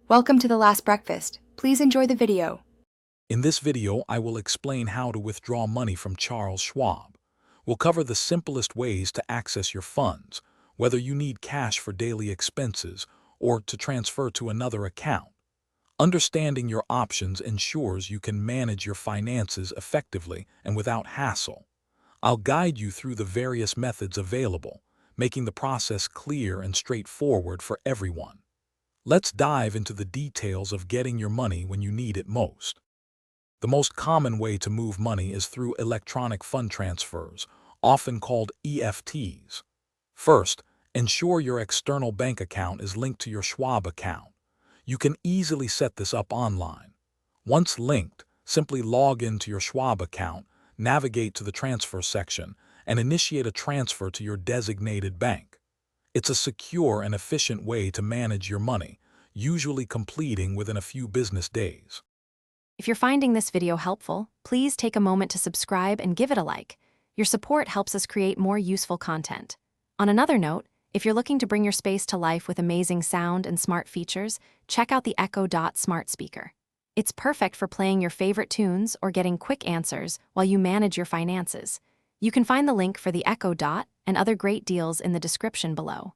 Welcome to The Last Breakfast. Please enjoy the video. In this video, I will explain how to withdraw money from Charles Schwab. We'll cover the simplest ways to access your funds, whether you need cash for daily expenses or to transfer to another account. Understanding your options ensures you can manage your finances effectively and without hassle. I'll guide you through the various methods available, making the process clear and straightforward for everyone. Let's dive into the details of getting your money when you need it most. The most common way to move money is through electronic fund transfers, often called EFTs. First, ensure your external bank account is linked to your Schwab account. You can easily set this up online. Once linked, simply log into your Schwab account, navigate to the transfer section, and initiate a transfer to your designated bank. It's a secure and efficient way to manage your money, usually completing within a few business days. If you're finding this video helpful, please take a moment to subscribe and give it a like. Your support helps us create more useful content. On another note, if you're looking to bring your space to life with amazing sound and smart features, check out the Echo Dot smart speaker. It's perfect for playing your favorite tunes or getting quick answers while you manage your finances. You can find the link for the Echo Dot and other great deals in the description below.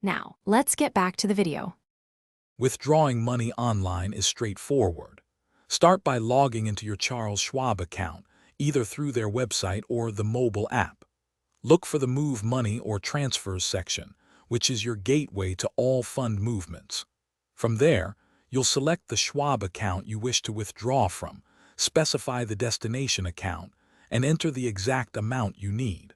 Now, let's get back to the video. Withdrawing money online is straightforward. Start by logging into your Charles Schwab account, either through their website or the mobile app. Look for the Move Money or Transfers section, which is your gateway to all fund movements. From there, you'll select the Schwab account you wish to withdraw from, specify the destination account, and enter the exact amount you need.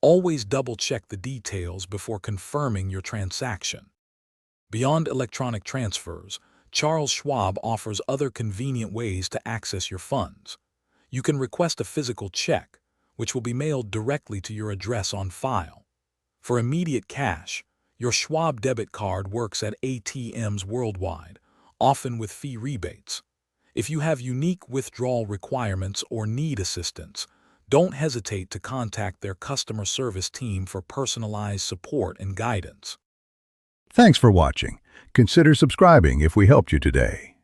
Always double-check the details before confirming your transaction. Beyond electronic transfers, Charles Schwab offers other convenient ways to access your funds. You can request a physical check, which will be mailed directly to your address on file. For immediate cash, your Schwab debit card works at ATMs worldwide, often with fee rebates. If you have unique withdrawal requirements or need assistance, don't hesitate to contact their customer service team for personalized support and guidance. Thanks for watching. Consider subscribing if we helped you today.